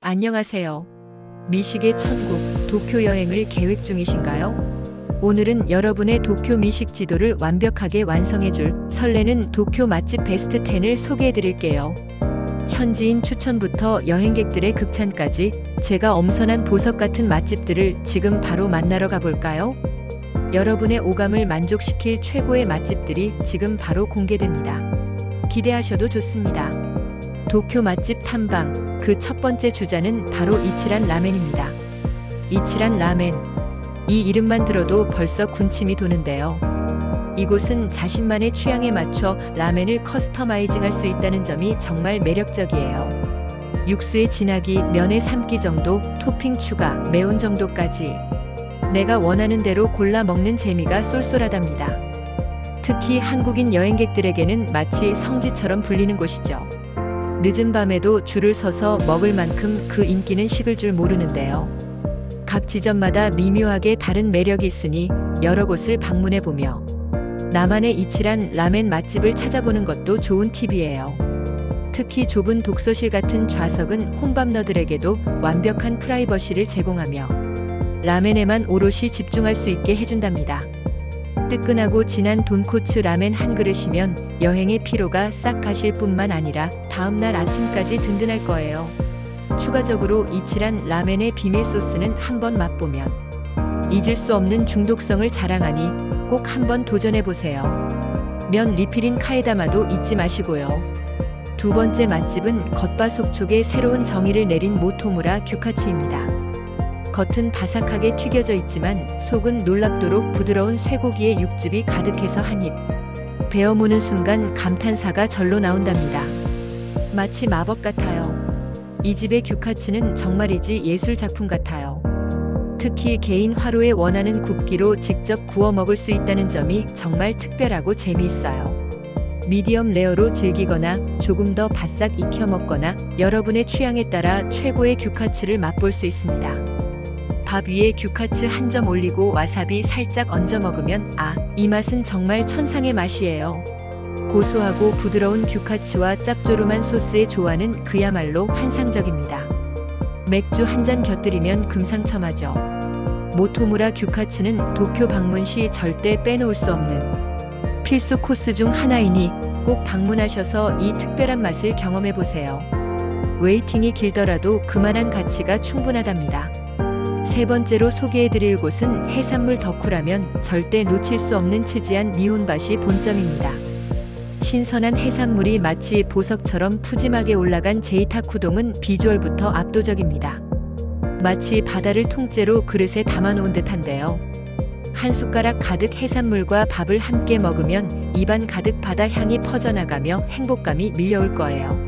안녕하세요. 미식의 천국, 도쿄 여행을 계획 중이신가요? 오늘은 여러분의 도쿄 미식 지도를 완벽하게 완성해줄 설레는 도쿄 맛집 베스트 10을 소개해드릴게요. 현지인 추천부터 여행객들의 극찬까지 제가 엄선한 보석 같은 맛집들을 지금 바로 만나러 가볼까요? 여러분의 오감을 만족시킬 최고의 맛집들이 지금 바로 공개됩니다. 기대하셔도 좋습니다. 도쿄 맛집 탐방, 그 첫 번째 주자는 바로 이치란 라멘입니다. 이치란 라멘. 이 이름만 들어도 벌써 군침이 도는데요. 이곳은 자신만의 취향에 맞춰 라멘을 커스터마이징할 수 있다는 점이 정말 매력적이에요. 육수의 진하기, 면의 삶기 정도, 토핑 추가, 매운 정도까지 내가 원하는 대로 골라 먹는 재미가 쏠쏠하답니다. 특히 한국인 여행객들에게는 마치 성지처럼 불리는 곳이죠. 늦은 밤에도 줄을 서서 먹을 만큼 그 인기는 식을 줄 모르는데요. 각 지점마다 미묘하게 다른 매력이 있으니 여러 곳을 방문해보며 나만의 이치란 라멘 맛집을 찾아보는 것도 좋은 팁이에요. 특히 좁은 독서실 같은 좌석은 홈밥너들에게도 완벽한 프라이버시를 제공하며 라멘에만 오롯이 집중할 수 있게 해준답니다. 뜨끈하고 진한 돈코츠 라멘 한 그릇이면 여행의 피로가 싹 가실 뿐만 아니라 다음날 아침까지 든든할 거예요. 추가적으로 이치란 라멘의 비밀 소스는 한번 맛보면 잊을 수 없는 중독성을 자랑하니 꼭 한번 도전해보세요. 면 리필인 카에다마도 잊지 마시고요. 두 번째 맛집은 겉바속촉에 새로운 정의를 내린 모토무라 규카츠입니다. 겉은 바삭하게 튀겨져 있지만 속은 놀랍도록 부드러운 쇠고기의 육즙이 가득해서 한입 베어 무는 순간 감탄사가 절로 나온답니다. 마치 마법 같아요. 이 집의 규카츠는 정말이지 예술 작품 같아요. 특히 개인 화로에 원하는 굽기로 직접 구워 먹을 수 있다는 점이 정말 특별하고 재미있어요. 미디엄 레어로 즐기거나 조금 더 바싹 익혀 먹거나 여러분의 취향에 따라 최고의 규카츠를 맛볼 수 있습니다. 밥 위에 규카츠 한 점 올리고 와사비 살짝 얹어 먹으면 이 맛은 정말 천상의 맛이에요. 고소하고 부드러운 규카츠와 짭조름한 소스의 조화는 그야말로 환상적입니다. 맥주 한 잔 곁들이면 금상첨화죠. 모토무라 규카츠는 도쿄 방문 시 절대 빼놓을 수 없는 필수 코스 중 하나이니 꼭 방문하셔서 이 특별한 맛을 경험해보세요. 웨이팅이 길더라도 그만한 가치가 충분하답니다. 세 번째로 소개해드릴 곳은 해산물 덕후라면 절대 놓칠 수 없는 치지한 니혼바시 본점입니다. 신선한 해산물이 마치 보석처럼 푸짐하게 올라간 제이타쿠동은 비주얼부터 압도적입니다. 마치 바다를 통째로 그릇에 담아놓은 듯한데요. 한 숟가락 가득 해산물과 밥을 함께 먹으면 입안 가득 바다 향이 퍼져나가며 행복감이 밀려올 거예요.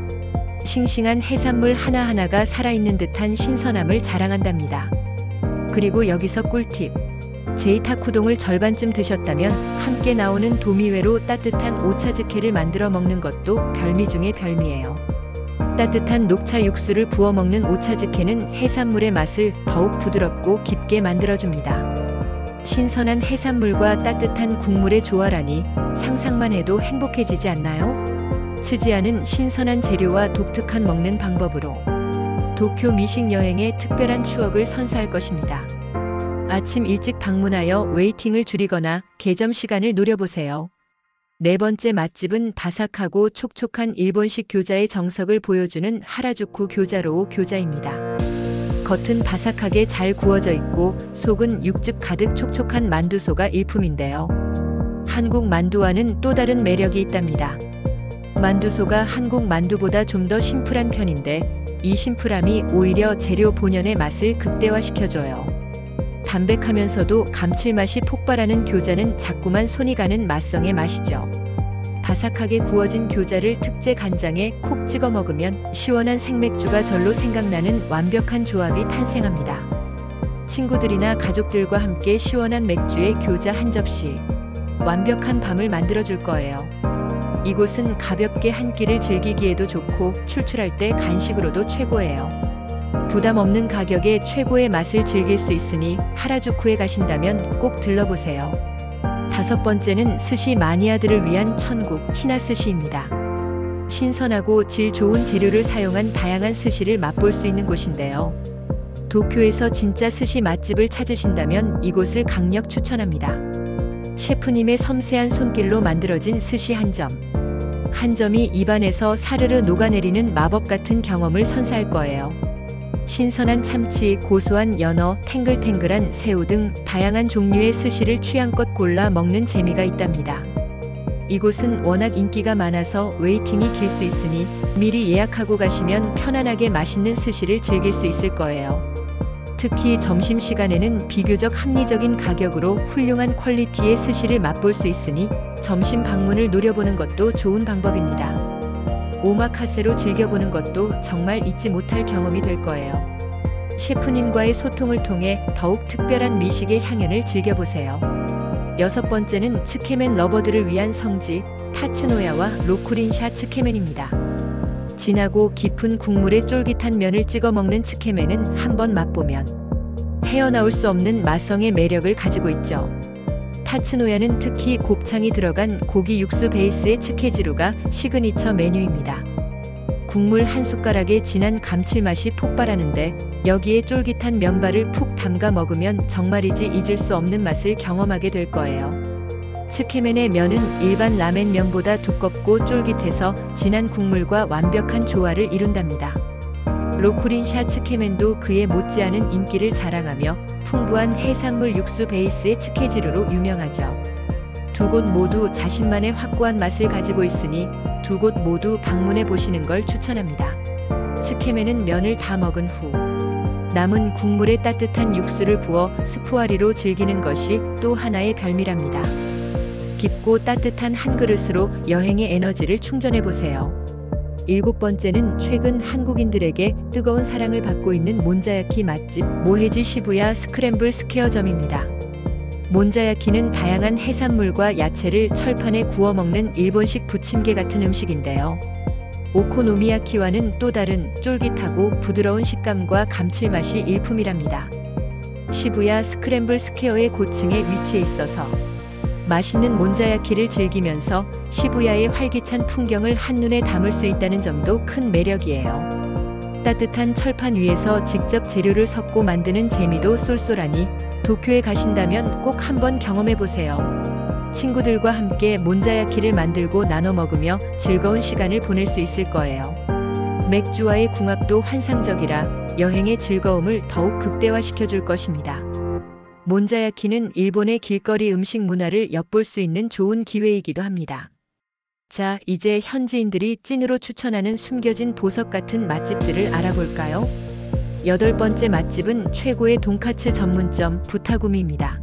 싱싱한 해산물 하나하나가 살아있는 듯한 신선함을 자랑한답니다. 그리고 여기서 꿀팁. 제이타쿠동을 절반쯤 드셨다면 함께 나오는 도미회로 따뜻한 오차즈케를 만들어 먹는 것도 별미 중의 별미예요. 따뜻한 녹차 육수를 부어 먹는 오차즈케는 해산물의 맛을 더욱 부드럽고 깊게 만들어줍니다. 신선한 해산물과 따뜻한 국물의 조화라니 상상만 해도 행복해지지 않나요? 츠지야는 신선한 재료와 독특한 먹는 방법으로 도쿄 미식 여행의 특별한 추억을 선사할 것입니다. 아침 일찍 방문하여 웨이팅을 줄이거나 개점 시간을 노려보세요. 네 번째 맛집은 바삭하고 촉촉한 일본식 교자의 정석을 보여주는 하라주쿠 교자로우 교자입니다. 겉은 바삭하게 잘 구워져 있고 속은 육즙 가득 촉촉한 만두소가 일품인데요. 한국 만두와는 또 다른 매력이 있답니다. 만두소가 한국 만두보다 좀 더 심플한 편인데 이 심플함이 오히려 재료 본연의 맛을 극대화시켜줘요. 담백하면서도 감칠맛이 폭발하는 교자는 자꾸만 손이 가는 맛성의 맛이죠. 바삭하게 구워진 교자를 특제 간장에 콕 찍어 먹으면 시원한 생맥주가 절로 생각나는 완벽한 조합이 탄생합니다. 친구들이나 가족들과 함께 시원한 맥주에 교자 한 접시. 완벽한 밤을 만들어줄 거예요. 이곳은 가볍게 한 끼를 즐기기에도 좋고 출출할 때 간식으로도 최고예요. 부담 없는 가격에 최고의 맛을 즐길 수 있으니 하라주쿠에 가신다면 꼭 들러보세요. 다섯 번째는 스시 마니아들을 위한 천국 히나스시입니다. 신선하고 질 좋은 재료를 사용한 다양한 스시를 맛볼 수 있는 곳인데요. 도쿄에서 진짜 스시 맛집을 찾으신다면 이곳을 강력 추천합니다. 셰프님의 섬세한 손길로 만들어진 스시 한 점. 한 점이 입안에서 사르르 녹아내리는 마법 같은 경험을 선사할 거예요. 신선한 참치, 고소한 연어, 탱글탱글한 새우 등 다양한 종류의 스시를 취향껏 골라 먹는 재미가 있답니다. 이곳은 워낙 인기가 많아서 웨이팅이 길 수 있으니 미리 예약하고 가시면 편안하게 맛있는 스시를 즐길 수 있을 거예요. 특히 점심시간에는 비교적 합리적인 가격으로 훌륭한 퀄리티의 스시를 맛볼 수 있으니 점심 방문을 노려보는 것도 좋은 방법입니다. 오마카세로 즐겨보는 것도 정말 잊지 못할 경험이 될 거예요. 셰프님과의 소통을 통해 더욱 특별한 미식의 향연을 즐겨보세요. 6번째는 츠케멘 러버들을 위한 성지, 타츠노야와 로쿠린샤 츠케멘입니다. 진하고 깊은 국물에 쫄깃한 면을 찍어 먹는 츠케멘은 한번 맛보면 헤어나올 수 없는 맛성의 매력을 가지고 있죠. 타츠노야는 특히 곱창이 들어간 고기 육수 베이스의 츠케지루가 시그니처 메뉴입니다. 국물 한 숟가락에 진한 감칠맛이 폭발하는데 여기에 쫄깃한 면발을 푹 담가 먹으면 정말이지 잊을 수 없는 맛을 경험하게 될 거예요. 츠케멘의 면은 일반 라멘 면보다 두껍고 쫄깃해서 진한 국물과 완벽한 조화를 이룬답니다. 로쿠린샤 츠케멘도 그에 못지않은 인기를 자랑하며 풍부한 해산물 육수 베이스의 츠케지루로 유명하죠. 두 곳 모두 자신만의 확고한 맛을 가지고 있으니 두 곳 모두 방문해 보시는 걸 추천합니다. 츠케멘은 면을 다 먹은 후 남은 국물에 따뜻한 육수를 부어 스프와리로 즐기는 것이 또 하나의 별미랍니다. 깊고 따뜻한 한 그릇으로 여행의 에너지를 충전해 보세요. 7번째는 최근 한국인들에게 뜨거운 사랑을 받고 있는 몬자야키 맛집 모헤지 시부야 스크램블 스퀘어점입니다. 몬자야키는 다양한 해산물과 야채를 철판에 구워 먹는 일본식 부침개 같은 음식인데요. 오코노미야키와는 또 다른 쫄깃하고 부드러운 식감과 감칠맛이 일품이랍니다. 시부야 스크램블 스퀘어의 고층에 위치해 있어서 맛있는 몬자야키를 즐기면서 시부야의 활기찬 풍경을 한눈에 담을 수 있다는 점도 큰 매력이에요. 따뜻한 철판 위에서 직접 재료를 섞고 만드는 재미도 쏠쏠하니 도쿄에 가신다면 꼭 한번 경험해보세요. 친구들과 함께 몬자야키를 만들고 나눠 먹으며 즐거운 시간을 보낼 수 있을 거예요. 맥주와의 궁합도 환상적이라 여행의 즐거움을 더욱 극대화시켜줄 것입니다. 몬자야키는 일본의 길거리 음식 문화를 엿볼 수 있는 좋은 기회이기도 합니다. 자, 이제 현지인들이 찐으로 추천하는 숨겨진 보석 같은 맛집들을 알아볼까요? 8번째 맛집은 최고의 돈까츠 전문점 부타구미입니다.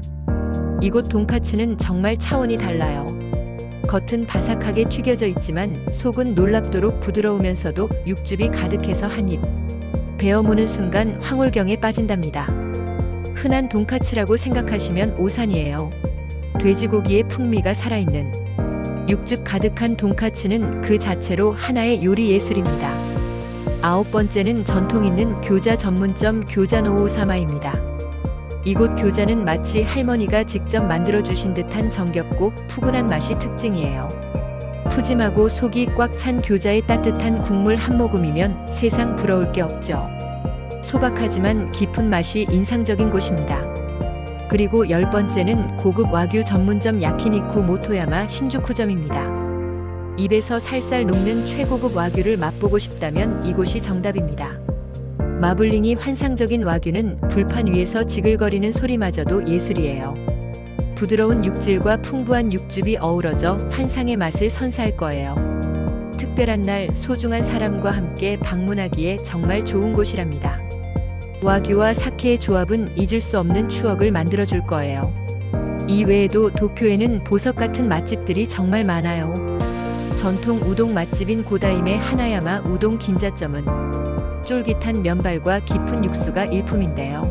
이곳 돈까츠는 정말 차원이 달라요. 겉은 바삭하게 튀겨져 있지만 속은 놀랍도록 부드러우면서도 육즙이 가득해서 한입 베어 무는 순간 황홀경에 빠진답니다. 흔한 돈까츠라고 생각하시면 오산이에요. 돼지고기의 풍미가 살아있는 육즙 가득한 돈까츠는 그 자체로 하나의 요리 예술입니다. 9번째는 전통 있는 교자 전문점 교자노오사마입니다. 이곳 교자는 마치 할머니가 직접 만들어주신 듯한 정겹고 푸근한 맛이 특징이에요. 푸짐하고 속이 꽉 찬 교자의 따뜻한 국물 한 모금이면 세상 부러울 게 없죠. 소박하지만 깊은 맛이 인상적인 곳입니다. 그리고 10번째는 고급 와규 전문점 야키니쿠 모토야마 신주쿠점입니다. 입에서 살살 녹는 최고급 와규를 맛보고 싶다면 이곳이 정답입니다. 마블링이 환상적인 와규는 불판 위에서 지글거리는 소리마저도 예술이에요. 부드러운 육질과 풍부한 육즙이 어우러져 환상의 맛을 선사할 거예요. 특별한 날 소중한 사람과 함께 방문하기에 정말 좋은 곳이랍니다. 와규와 사케의 조합은 잊을 수 없는 추억을 만들어줄 거예요. 이 외에도 도쿄에는 보석 같은 맛집들이 정말 많아요. 전통 우동 맛집인 고다임의 하나야마 우동 긴자점은 쫄깃한 면발과 깊은 육수가 일품인데요.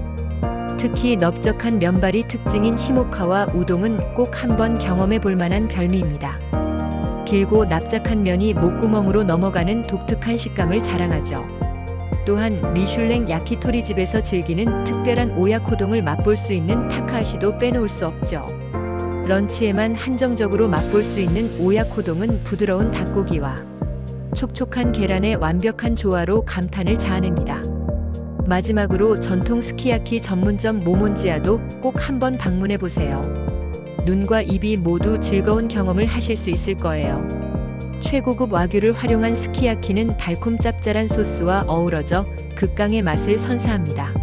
특히 넓적한 면발이 특징인 히모카와 우동은 꼭 한번 경험해 볼 만한 별미입니다. 길고 납작한 면이 목구멍으로 넘어가는 독특한 식감을 자랑하죠. 또한 미슐랭 야키토리 집에서 즐기는 특별한 오야코동을 맛볼 수 있는 타카하시도 빼놓을 수 없죠. 런치에만 한정적으로 맛볼 수 있는 오야코동은 부드러운 닭고기와 촉촉한 계란의 완벽한 조화로 감탄을 자아냅니다. 마지막으로 전통 스키야키 전문점 모몬지아도 꼭 한번 방문해 보세요. 눈과 입이 모두 즐거운 경험을 하실 수 있을 거예요. 최고급 와규를 활용한 스키야키는 달콤 짭짤한 소스와 어우러져 극강의 맛을 선사합니다.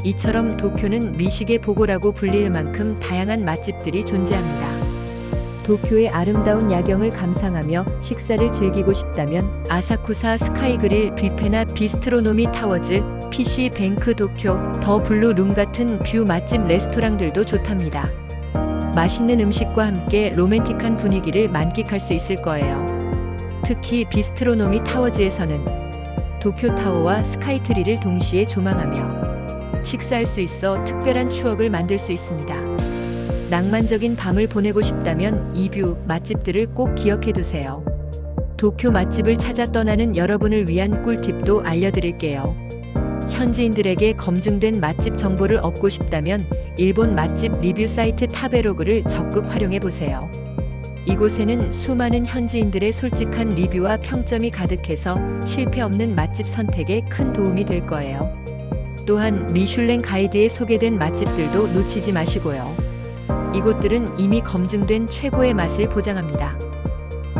이처럼 도쿄는 미식의 보고라고 불릴 만큼 다양한 맛집들이 존재합니다. 도쿄의 아름다운 야경을 감상하며 식사를 즐기고 싶다면 아사쿠사 스카이그릴 뷔페나 비스트로노미 타워즈, PC 뱅크 도쿄, 더 블루 룸 같은 뷰 맛집 레스토랑들도 좋답니다. 맛있는 음식과 함께 로맨틱한 분위기를 만끽할 수 있을 거예요. 특히 비스트로노미 타워즈에서는 도쿄타워와 스카이트리를 동시에 조망하며 식사할 수 있어 특별한 추억을 만들 수 있습니다. 낭만적인 밤을 보내고 싶다면 이 뷰 맛집들을 꼭 기억해 두세요. 도쿄 맛집을 찾아 떠나는 여러분을 위한 꿀팁도 알려드릴게요. 현지인들에게 검증된 맛집 정보를 얻고 싶다면 일본 맛집 리뷰 사이트 타베로그를 적극 활용해 보세요. 이곳에는 수많은 현지인들의 솔직한 리뷰와 평점이 가득해서 실패 없는 맛집 선택에 큰 도움이 될 거예요. 또한 미슐랭 가이드에 소개된 맛집들도 놓치지 마시고요. 이곳들은 이미 검증된 최고의 맛을 보장합니다.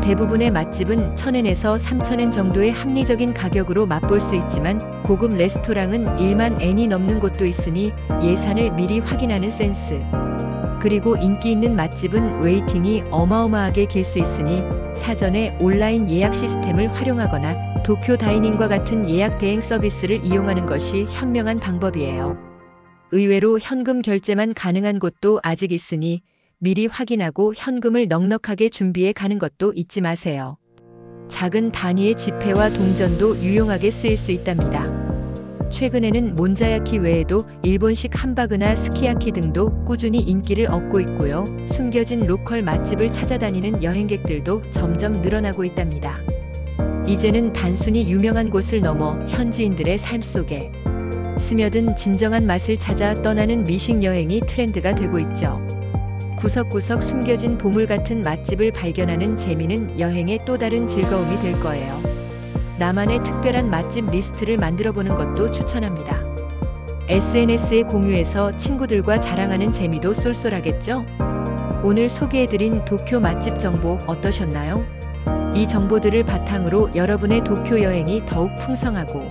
대부분의 맛집은 1,000엔에서 3,000엔 정도의 합리적인 가격으로 맛볼 수 있지만 고급 레스토랑은 1만 엔이 넘는 곳도 있으니 예산을 미리 확인하는 센스. 그리고 인기 있는 맛집은 웨이팅이 어마어마하게 길 수 있으니 사전에 온라인 예약 시스템을 활용하거나 도쿄 다이닝과 같은 예약 대행 서비스를 이용하는 것이 현명한 방법이에요. 의외로 현금 결제만 가능한 곳도 아직 있으니 미리 확인하고 현금을 넉넉하게 준비해 가는 것도 잊지 마세요. 작은 단위의 지폐와 동전도 유용하게 쓰일 수 있답니다. 최근에는 몬자야키 외에도 일본식 함바그나 스키야키 등도 꾸준히 인기를 얻고 있고요. 숨겨진 로컬 맛집을 찾아다니는 여행객들도 점점 늘어나고 있답니다. 이제는 단순히 유명한 곳을 넘어 현지인들의 삶 속에 스며든 진정한 맛을 찾아 떠나는 미식 여행이 트렌드가 되고 있죠. 구석구석 숨겨진 보물 같은 맛집을 발견하는 재미는 여행의 또 다른 즐거움이 될 거예요. 나만의 특별한 맛집 리스트를 만들어 보는 것도 추천합니다. SNS에 공유해서 친구들과 자랑하는 재미도 쏠쏠하겠죠? 오늘 소개해드린 도쿄 맛집 정보 어떠셨나요? 이 정보들을 바탕으로 여러분의 도쿄 여행이 더욱 풍성하고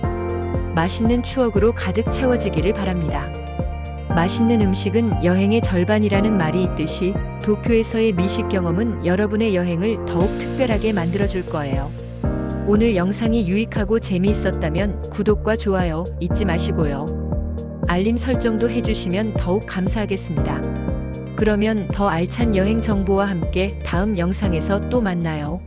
맛있는 추억으로 가득 채워지기를 바랍니다. 맛있는 음식은 여행의 절반이라는 말이 있듯이 도쿄에서의 미식 경험은 여러분의 여행을 더욱 특별하게 만들어줄 거예요. 오늘 영상이 유익하고 재미있었다면 구독과 좋아요 잊지 마시고요. 알림 설정도 해주시면 더욱 감사하겠습니다. 그러면 더 알찬 여행 정보와 함께 다음 영상에서 또 만나요.